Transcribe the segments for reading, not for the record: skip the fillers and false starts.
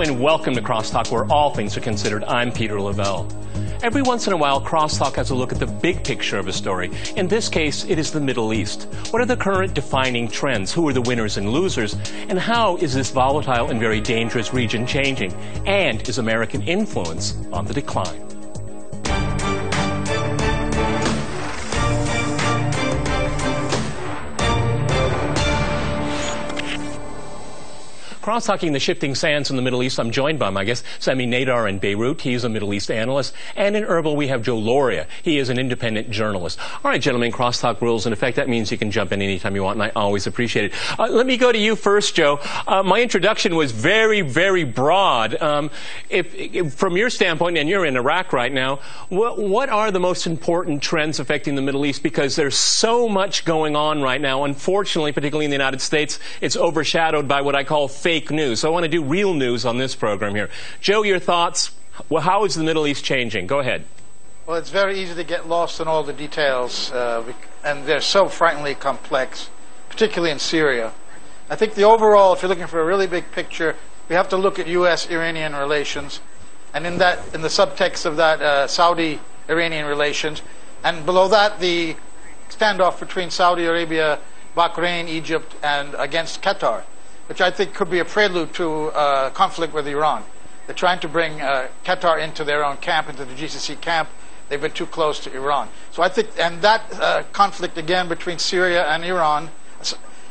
and welcome to Crosstalk, where all things are considered. I'm Peter Lavelle. Every once in a while, Crosstalk has a look at the big picture of a story. In this case, it is the Middle East. What are the current defining trends? Who are the winners and losers? And how is this volatile and very dangerous region changing? And is American influence on the decline? Cross-talking the shifting sands in the Middle East, I'm joined by my guest, Sami Naidar in Beirut. He's a Middle East analyst. And in Erbil, we have Joe Lauria. He is an independent journalist. All right, gentlemen, crosstalk rules. In effect, that means you can jump in anytime you want, and I always appreciate it. Let me go to you first, Joe. My introduction was very, very broad. If from your standpoint, and you're in Iraq right now, what are the most important trends affecting the Middle East? Because there's so much going on right now. Unfortunately, particularly in the United States, it's overshadowed by what I call fake news. So I want to do real news on this program here. Joe, your thoughts? Well, how is the Middle East changing? Go ahead. Well, it's very easy to get lost in all the details, and they're so frighteningly complex, particularly in Syria. I think the overall, if you're looking for a really big picture, we have to look at U.S.-Iranian relations, and in the subtext of that, Saudi-Iranian relations, and below that, the standoff between Saudi Arabia, Bahrain, Egypt, and against Qatar, which I think could be a prelude to conflict with Iran. They're trying to bring Qatar into their own camp, into the GCC camp. They've been too close to Iran. So I think, and that conflict again between Syria and Iran,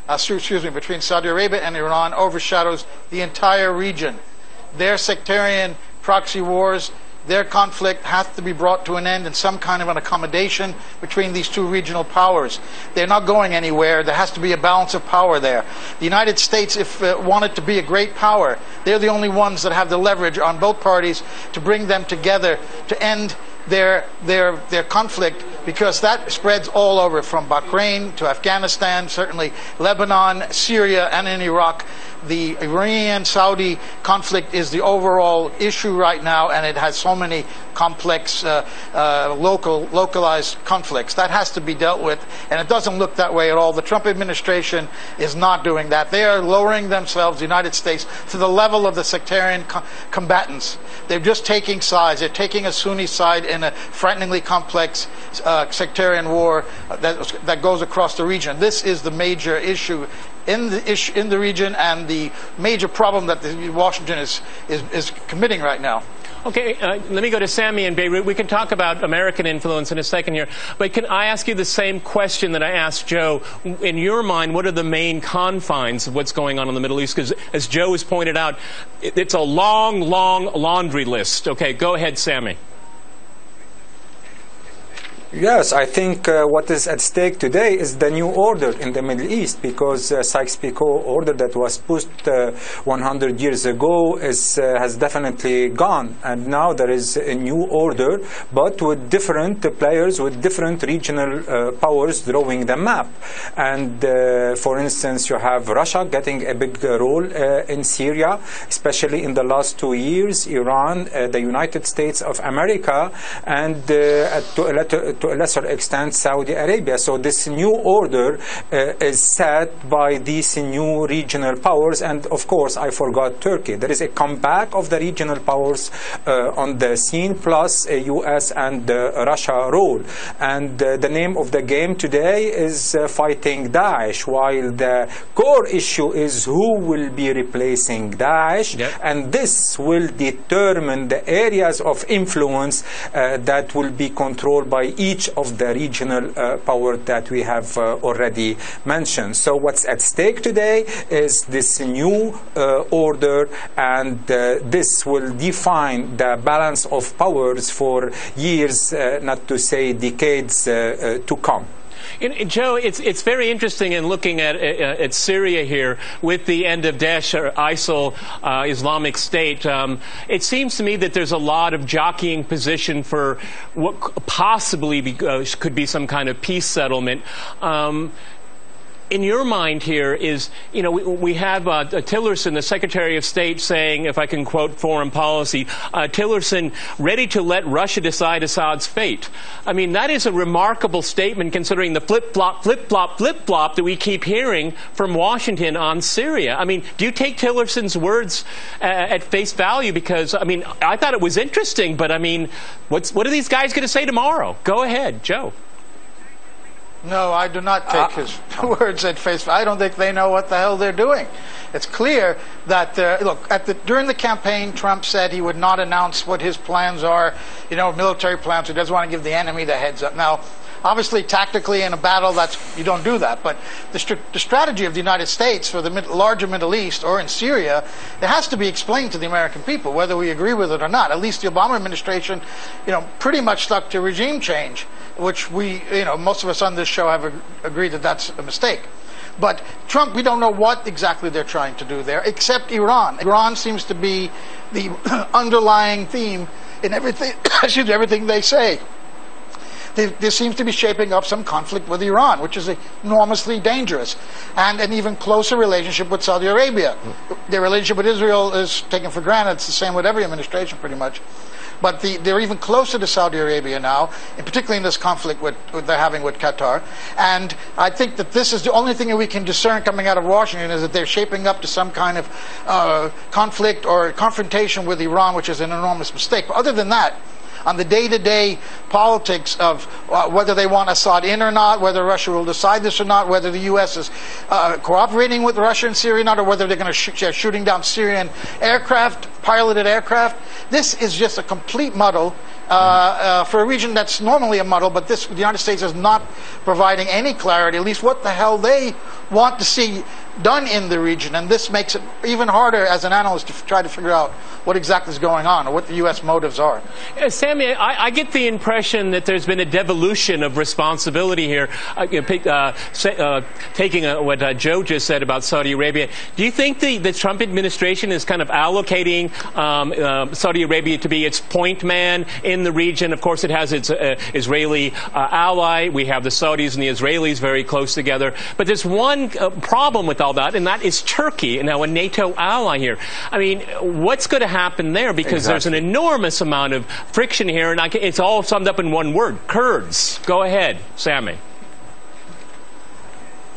between Saudi Arabia and Iran overshadows the entire region. Their sectarian proxy wars, their conflict has to be brought to an end in some kind of an accommodation between these two regional powers. They're not going anywhere. There has to be a balance of power there. The United States, if wanted to be a great power, they're the only ones that have the leverage on both parties to bring them together to end their conflict, because that spreads all over, from Bahrain to Afghanistan, certainly Lebanon, Syria, and in Iraq. The Iranian-Saudi conflict is the overall issue right now, and it has so many complex, localized conflicts. That has to be dealt with, and it doesn't look that way at all. The Trump administration is not doing that. They are lowering themselves, the United States, to the level of the sectarian combatants. They're just taking sides. They're taking a Sunni side in a frighteningly complex sectarian war that goes across the region. This is the major issue in the region, and the major problem that Washington is committing right now. Okay, let me go to Sami in Beirut. We can talk about American influence in a second here, but can I ask you the same question that I asked Joe? In your mind, what are the main confines of what's going on in the Middle East? Because as Joe has pointed out, it's a long, long laundry list. Okay, go ahead, Sami. Yes, I think what is at stake today is the new order in the Middle East, because Sykes-Picot order that was pushed 100 years ago has definitely gone, and now there is a new order, but with different players, with different regional powers drawing the map. And for instance, you have Russia getting a big role in Syria, especially in the last 2 years, Iran, the United States of America, and to a lesser extent Saudi Arabia. So this new order is set by these new regional powers, and of course I forgot Turkey. There is a comeback of the regional powers on the scene, plus a US and Russia role, and the name of the game today is fighting Daesh, while the core issue is who will be replacing Daesh. Yep. And this will determine the areas of influence that will be controlled by each of the regional power that we have already mentioned. So what's at stake today is this new order, and this will define the balance of powers for years, not to say decades, to come. Joe, it's very interesting in looking at Syria here with the end of Daesh or ISIL, Islamic State. It seems to me that there's a lot of jockeying position for what possibly could be some kind of peace settlement. in your mind here is, you know, we have Tillerson, the Secretary of State, saying, if I can quote foreign policy, Tillerson ready to let Russia decide Assad's fate. I mean, that is a remarkable statement considering the flip-flop, flip-flop, flip-flop that we keep hearing from Washington on Syria. I mean, do you take Tillerson's words at face value? Because, I mean, I thought it was interesting, but, I mean, what are these guys going to say tomorrow? Go ahead, Joe. No, I do not take his words at face value. I don't think they know what the hell they're doing. It's clear that, look, during the campaign, Trump said he would not announce what his plans are, you know, military plans. He doesn't want to give the enemy the heads up. Now, obviously, tactically in a battle, you don't do that. But the strategy of the United States for the larger Middle East or in Syria, it has to be explained to the American people, whether we agree with it or not. At least the Obama administration, you know, pretty much stuck to regime change, which most of us on this show have agreed that that's a mistake. But Trump, we don't know what exactly they're trying to do there, except Iran. Iran seems to be the underlying theme in everything, everything they say. There seems to be shaping up some conflict with Iran, which is enormously dangerous, and an even closer relationship with Saudi Arabia. Their relationship with Israel is taken for granted. It's the same with every administration, pretty much. But they're even closer to Saudi Arabia now, and particularly in this conflict they're having with Qatar. And I think that this is the only thing that we can discern coming out of Washington, is that they're shaping up to some kind of conflict or confrontation with Iran, which is an enormous mistake. But other than that, on the day-to-day politics of whether they want Assad in or not, whether Russia will decide this or not, whether the U.S. is cooperating with Russia in Syria or not, or whether they're going to shooting down Syrian aircraft, piloted aircraft. This is just a complete muddle for a region that's normally a muddle, but the United States is not providing any clarity, at least what the hell they want to see done in the region. And this makes it even harder as an analyst to try to figure out what exactly is going on or what the U.S. motives are. Sammy, I get the impression that there's been a devolution of responsibility here, taking what Joe just said about Saudi Arabia. Do you think the Trump administration is kind of allocating Saudi Arabia to be its point man in the region? Of course, it has its Israeli ally. We have the Saudis and the Israelis very close together. But there's one problem with all that, and that is Turkey, and now a NATO ally here. I mean, what's going to happen there? Because there's an enormous amount of friction here, and it's all summed up in one word: Kurds. Go ahead, Sammy.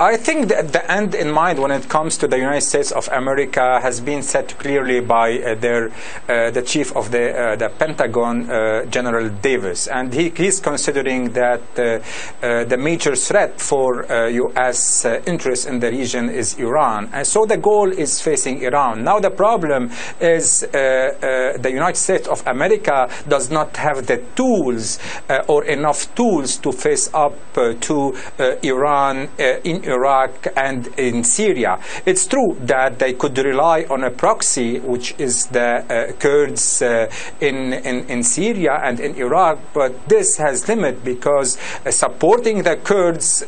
I think that the end in mind when it comes to the United States of America has been set clearly by the chief of the Pentagon, General Davis, and he's considering that the major threat for U.S. interests in the region is Iran, and so the goal is facing Iran. Now the problem is the United States of America does not have the tools or enough tools to face up to Iran in Iraq and in Syria. It's true that they could rely on a proxy, which is the Kurds in Syria and in Iraq, but this has limit because supporting the Kurds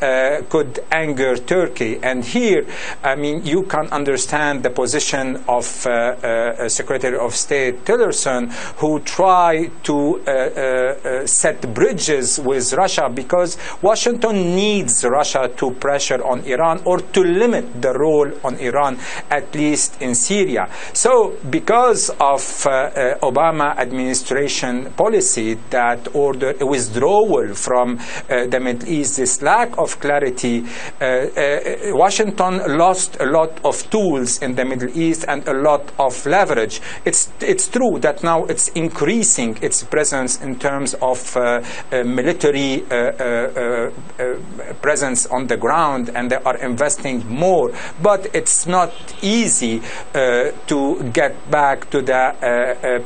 could anger Turkey. And here, I mean, you can understand the position of Secretary of State Tillerson, who tried to set bridges with Russia because Washington needs Russia to pressure on Iran or to limit the role on Iran, at least in Syria. So because of Obama administration policy that ordered a withdrawal from the Middle East, this lack of clarity, Washington lost a lot of tools in the Middle East and a lot of leverage. It's true that now it's increasing its presence in terms of military presence on the ground, and they are investing more, but it's not easy to get back to the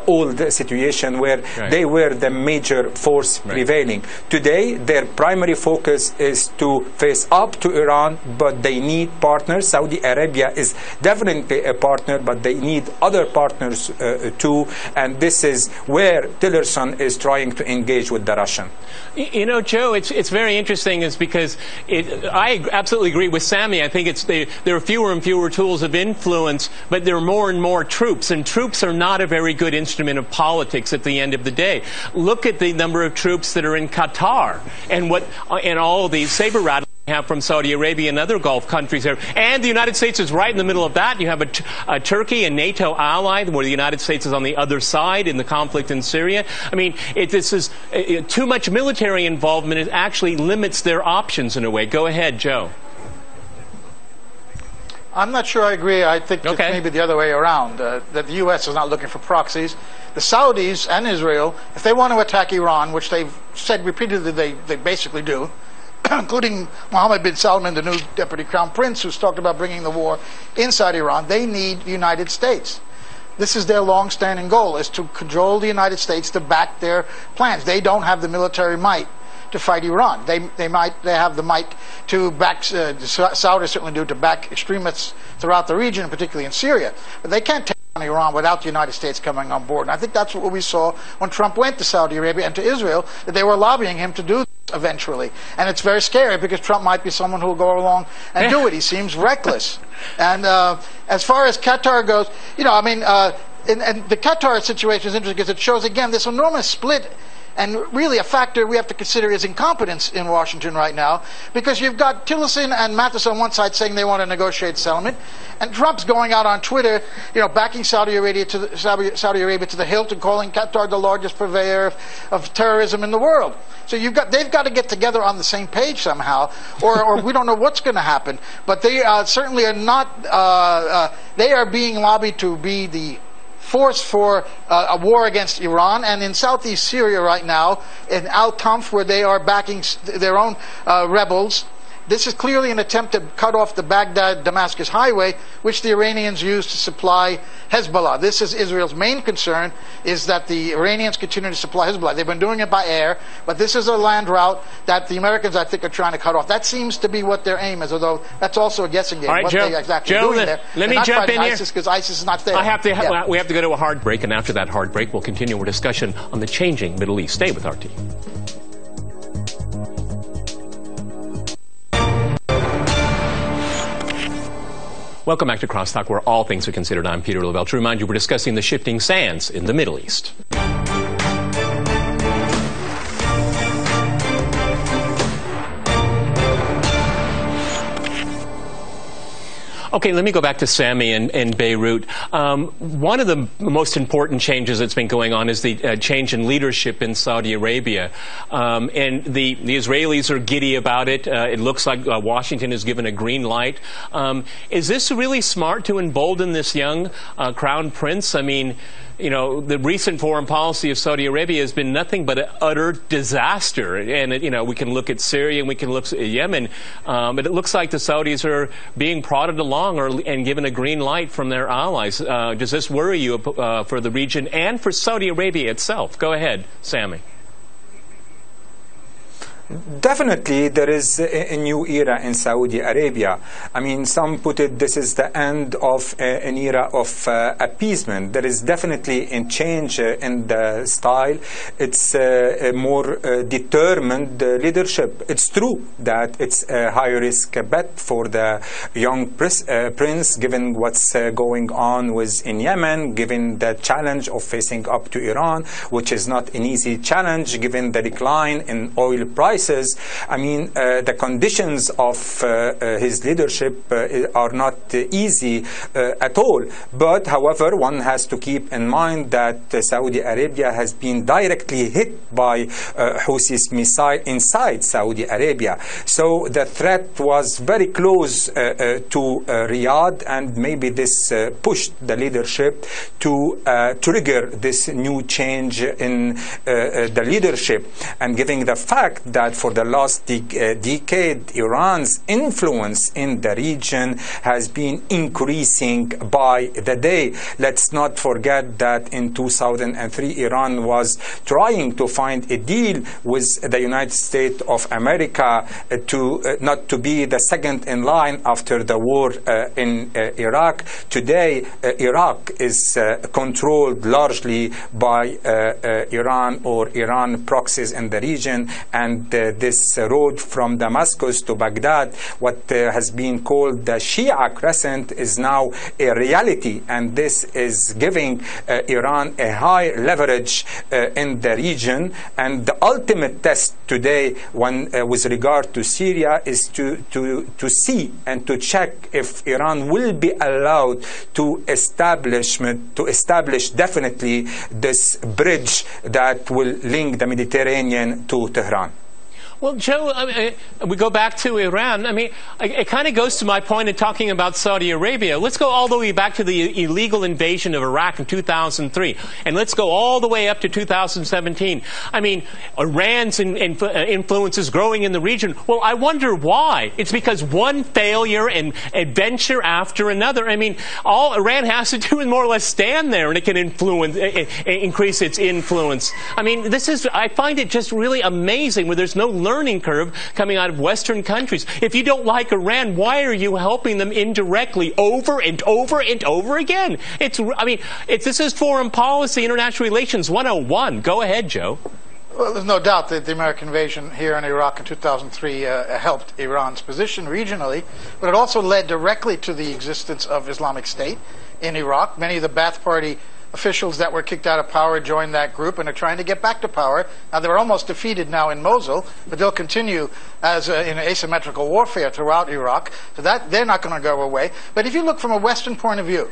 old situation where they were the major force prevailing. Today, their primary focus is to face up to Iran, but they need partners. Saudi Arabia is definitely a partner, but they need other partners too, and this is where Tillerson is trying to engage with the Russian. You know, Joe, it's very interesting is because I absolutely agree with Sammy. I think there are fewer and fewer tools of influence, but there are more and more troops, and troops are not a very good instrument of politics at the end of the day. Look at the number of troops that are in Qatar and all these saber rattling have from Saudi Arabia and other Gulf countries there. And the United States is right in the middle of that. You have a Turkey, a NATO ally, where the United States is on the other side in the conflict in Syria. I mean, this is too much military involvement. It actually limits their options in a way. Go ahead, Joe. I'm not sure I agree. I think it's maybe the other way around, that the U.S. is not looking for proxies. The Saudis and Israel, if they want to attack Iran, which they've said repeatedly they basically do, including Mohammed bin Salman, the new deputy crown prince, who's talked about bringing the war inside Iran, they need the United States. This is their long-standing goal, is to cajole the United States to back their plans. They don't have the military might to fight Iran. They have the might to back, the Saudis certainly do, to back extremists throughout the region, particularly in Syria. But they can't take on Iran without the United States coming on board. And I think that's what we saw when Trump went to Saudi Arabia and to Israel, that they were lobbying him to do this eventually. And it's very scary because Trump might be someone who will go along and do it. He seems reckless. And as far as Qatar goes, you know, I mean, and the Qatar situation is interesting because it shows, again, this enormous split. And really a factor we have to consider is incompetence in Washington right now, because you've got Tillerson and Mattis on one side saying they want to negotiate settlement, and Trump's going out on Twitter, you know, backing Saudi Arabia to the hilt and calling Qatar the largest purveyor of terrorism in the world. So they've got to get together on the same page somehow, or we don't know what's going to happen. But they certainly are not. They are being lobbied to be the force for a war against Iran, and in southeast Syria right now, in Al-Tanf, where they are backing their own rebels. This is clearly an attempt to cut off the Baghdad-Damascus highway, which the Iranians use to supply Hezbollah. This is Israel's main concern, is that the Iranians continue to supply Hezbollah. They've been doing it by air, but this is a land route that the Americans, I think, are trying to cut off. That seems to be what their aim is, although that's also a guessing game. All right, what Joe, they exactly doing there. Let me jump in here. ISIS, because ISIS is not there. We have to go to a hard break, and after that hard break, we'll continue our discussion on the changing Middle East. Stay with RT. Welcome back to Crosstalk, where all things are considered. I'm Peter Lavelle. To remind you, we're discussing the shifting sands in the Middle East. Okay, let me go back to Sami in Beirut. One of the most important changes that's been going on is the change in leadership in Saudi Arabia. And the Israelis are giddy about it. It looks like Washington has given a green light. Is this really smart to embolden this young crown prince? I mean, you know, the recent foreign policy of Saudi Arabia has been nothing but an utter disaster. And, you know, we can look at Syria and we can look at Yemen. But it looks like the Saudis are being prodded along and given a green light from their allies. Does this worry you for the region and for Saudi Arabia itself? Go ahead, Sami. Definitely, there is a new era in Saudi Arabia. I mean, some put it, this is the end of an era of appeasement. There is definitely a change in the style. It's a more determined leadership. It's true that it's a high-risk bet for the young prince, given what's going on in Yemen, given the challenge of facing up to Iran, which is not an easy challenge, given the decline in oil prices. I mean, the conditions of his leadership are not easy at all. But, however, one has to keep in mind that Saudi Arabia has been directly hit by Houthis missile inside Saudi Arabia. So the threat was very close to Riyadh, and maybe this pushed the leadership to trigger this new change in the leadership. And given the fact that for the last decade, Iran's influence in the region has been increasing by the day. Let's not forget that in 2003, Iran was trying to find a deal with the United States of America to not to be the second in line after the war in Iraq. Today, Iraq is controlled largely by Iran or Iran proxies in the region, and this road from Damascus to Baghdad, what has been called the Shia Crescent, is now a reality, and this is giving Iran a high leverage in the region. And the ultimate test today with regard to Syria is to see and to check if Iran will be allowed to establish definitely this bridge that will link the Mediterranean to Tehran. Well, Joe, we go back to Iran. I mean, it kind of goes to my point in talking about Saudi Arabia. Let's go all the way back to the illegal invasion of Iraq in 2003. And let's go all the way up to 2017. I mean, Iran's influence is growing in the region. Well, I wonder why. It's because one failure and adventure after another. I mean, all Iran has to do is more or less stand there and it can increase its influence. I mean, I find it just really amazing where there's no learning curve coming out of Western countries. If you don't like Iran, why are you helping them indirectly over and over and over again? This is foreign policy, international relations 101. Go ahead, Joe. Well, there's no doubt that the American invasion here in Iraq in 2003 helped Iran's position regionally, but it also led directly to the existence of Islamic State in Iraq. Many of the Ba'ath Party officials that were kicked out of power joined that group and are trying to get back to power. Now, they're almost defeated now in Mosul, but they'll continue in asymmetrical warfare throughout Iraq. So that they're not going to go away. But if you look from a Western point of view,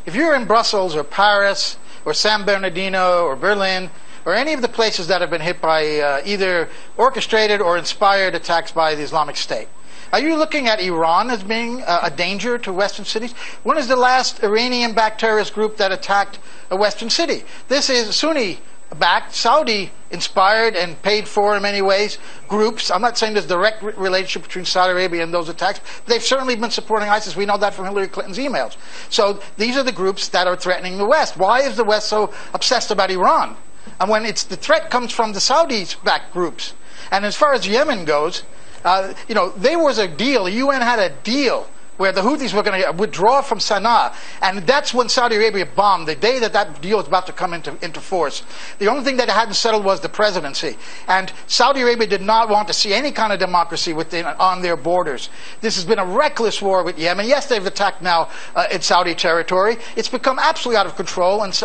if you're in Brussels or Paris or San Bernardino or Berlin or any of the places that have been hit by either orchestrated or inspired attacks by the Islamic State, are you looking at Iran as being a danger to Western cities? When is the last Iranian-backed terrorist group that attacked a Western city? This is Sunni-backed, Saudi-inspired and paid for in many ways groups. I'm not saying there's a direct relationship between Saudi Arabia and those attacks, but they've certainly been supporting ISIS. We know that from Hillary Clinton's emails. So these are the groups that are threatening the West. Why is the West so obsessed about Iran? And when the threat comes from the Saudis-backed groups. And as far as Yemen goes, there was a deal. The UN had a deal where the Houthis were going to withdraw from Sana'a, and that's when Saudi Arabia bombed, the day that deal was about to come into force. The only thing that hadn't settled was the presidency, and Saudi Arabia did not want to see any kind of democracy on their borders. This has been a reckless war with Yemen. Yes, they've attacked now in Saudi territory. It's become absolutely out of control, and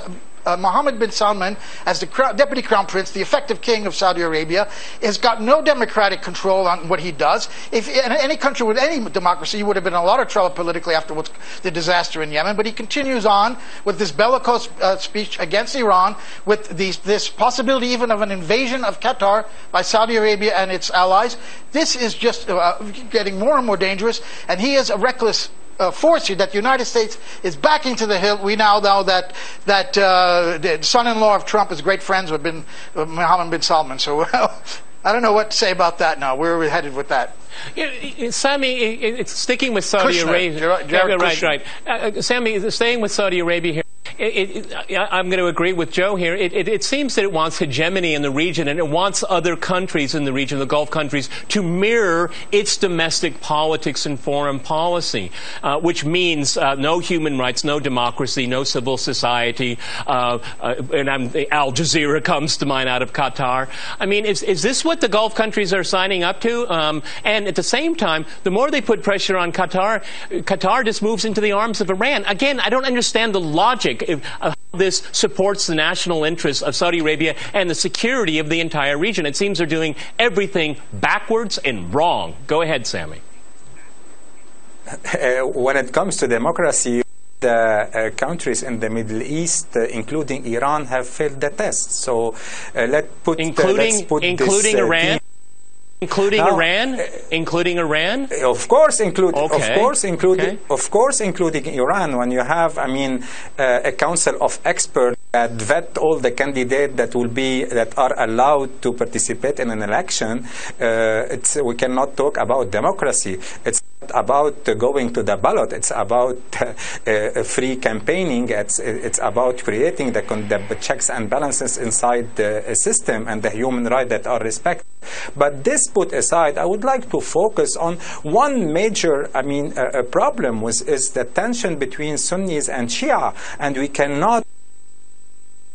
Mohammed bin Salman, as the deputy crown prince, the effective king of Saudi Arabia, has got no democratic control on what he does. If in any country with any democracy, he would have been in a lot of trouble politically after the disaster in Yemen. But he continues on with this bellicose speech against Iran, with this possibility even of an invasion of Qatar by Saudi Arabia and its allies. This is just getting more and more dangerous, and he is a reckless force here that the United States is backing to the hill. We now know that the son-in-law of Trump is great friends with Mohammed bin Salman. So I don't know what to say about that now. Where are we headed with that? Sammy, it's sticking with Saudi Arabia. Right. Sammy, staying with Saudi Arabia here. I'm going to agree with Joe here. It seems that it wants hegemony in the region, and it wants other countries in the region, the Gulf countries, to mirror its domestic politics and foreign policy, which means no human rights, no democracy, no civil society. And Al Jazeera comes to mind out of Qatar. I mean, is this what the Gulf countries are signing up to? And at the same time, the more they put pressure on Qatar, Qatar just moves into the arms of Iran. Again, I don't understand the logic of how this supports the national interests of Saudi Arabia and the security of the entire region. It seems they're doing everything backwards and wrong. Go ahead, Sammy. When it comes to democracy, the countries in the Middle East, including Iran, have failed the test. So let's put Iran. Including Iran? Including Iran? Of course, including Iran. When you have, a council of experts that vet all the candidates that are allowed to participate in an election, we cannot talk about democracy. It's not about going to the ballot. It's about free campaigning. It's about creating the checks and balances inside the system and the human rights that are respected. But this put aside, I would like to focus on one major, problem is the tension between Sunnis and Shia, and we cannot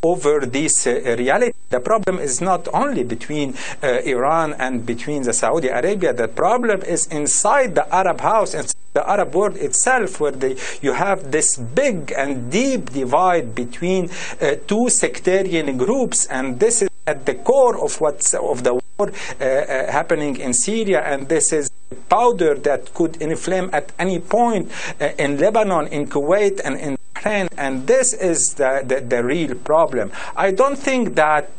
over this reality. The problem is not only between Iran and between the Saudi Arabia. The problem is inside the Arab house, inside the Arab world itself, where you have this big and deep divide between two sectarian groups, and this is at the core of the war happening in Syria, and this is powder that could inflame at any point in Lebanon, in Kuwait, and in Bahrain, and this is the real problem. I don't think that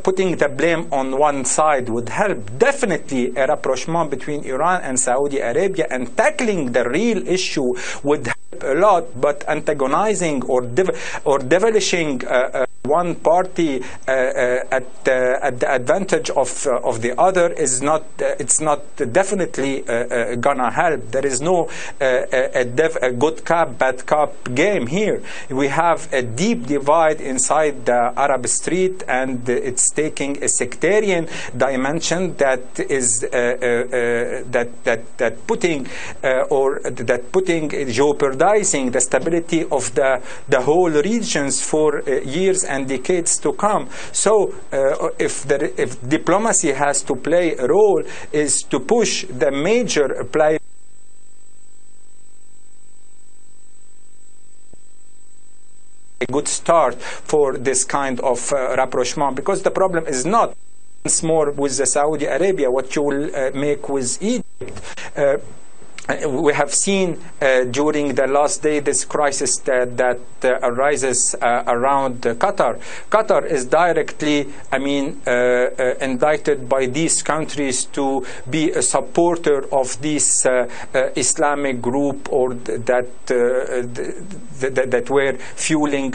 putting the blame on one side would help. Definitely a rapprochement between Iran and Saudi Arabia and tackling the real issue would help a lot, but antagonizing or devilishing one party at the advantage of the other is not. It's not definitely gonna help. There is no a good cop, bad cop game here. We have a deep divide inside the Arab street, and it's taking a sectarian dimension that is putting jeopardizing the stability of the whole regions for years and decades to come. So if diplomacy has to play a role, is to push the major players a good start for this kind of rapprochement, because the problem is not once more with the Saudi Arabia what you will make with Egypt. We have seen during the last day this crisis that arises around Qatar. Qatar is directly, indicted by these countries to be a supporter of this Islamic group, or that were fueling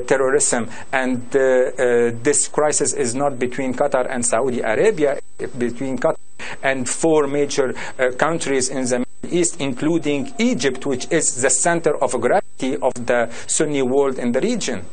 terrorism. And this crisis is not between Qatar and Saudi Arabia, between Qatar and four major countries in the East, including Egypt, which is the center of gravity of the Sunni world in the region.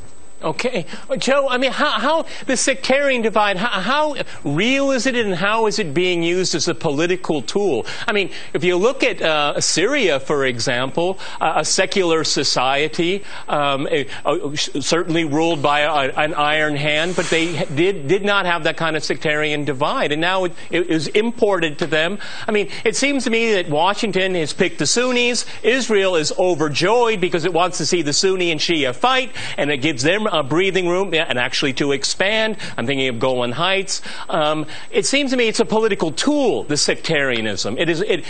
Okay. Joe, how the sectarian divide, how real is it, and how is it being used as a political tool? If you look at Syria, for example, a secular society, certainly ruled by an iron hand, but they did not have that kind of sectarian divide, and now it is imported to them. It seems to me that Washington has picked the Sunnis. Israel is overjoyed because it wants to see the Sunni and Shia fight, and it gives them a breathing room and actually to expand. I'm thinking of Golan Heights. It seems to me it's a political tool, the sectarianism. It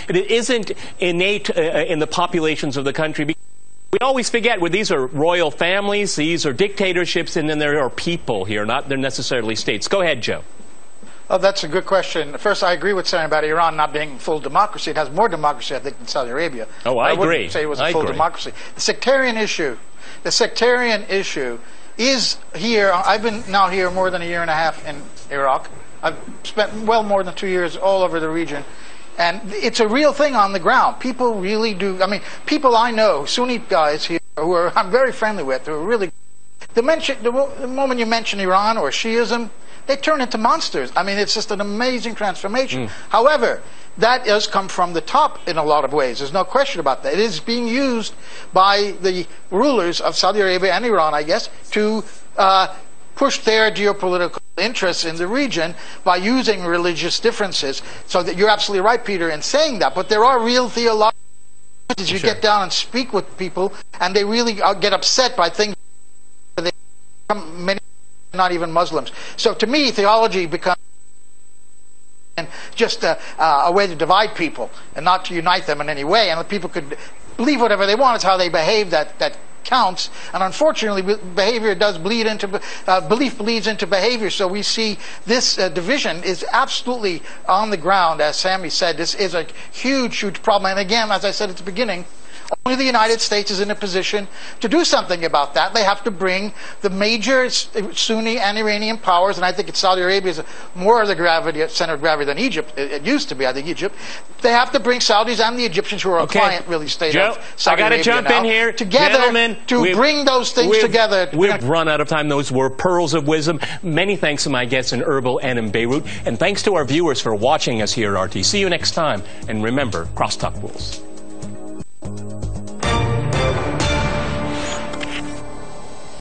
isn't innate in the populations of the country. We always forget these are royal families, these are dictatorships, and then there are people here, they're necessarily states. Go ahead, Joe. Oh, that's a good question. First, I agree with saying about Iran not being full democracy. It has more democracy, I think, than Saudi Arabia. Oh, I agree. wouldn't say it was a full democracy. The sectarian issue is here. I've been now here more than a year and a half in Iraq. I've spent well more than 2 years all over the region. And it's a real thing on the ground. People really do. People I know, Sunni guys here, who I'm very friendly with, who are really... The moment you mention Iran or Shiism, they turn into monsters. It's just an amazing transformation. However, that does come from the top in a lot of ways. There's no question about that. It is being used by the rulers of Saudi Arabia and Iran, I guess, to push their geopolitical interests in the region by using religious differences. So that you're absolutely right, Peter, in saying that. But there are real theological differences. You get down and speak with people, and they really get upset by things. Many not even Muslims. So to me, theology becomes just a way to divide people and not to unite them in any way. And people could believe whatever they want. It's how they behave that counts. And unfortunately, behavior does bleed into belief bleeds into behavior. So we see this division is absolutely on the ground. As Sammy said, this is a huge problem. And again, as I said at the beginning, only the United States is in a position to do something about that. They have to bring the major Sunni and Iranian powers, and I think Saudi Arabia is more of the center of gravity than Egypt. It used to be, I think, Egypt. They have to bring Saudis and the Egyptians, who are a client, really, state Joe, of Saudi Arabia. I got to jump in here. Together, gentlemen, to bring those things together. We've run out of time. Those were pearls of wisdom. Many thanks to my guests in Erbil and in Beirut, and thanks to our viewers for watching us here at RT. See you next time, and remember, crosstalk rules.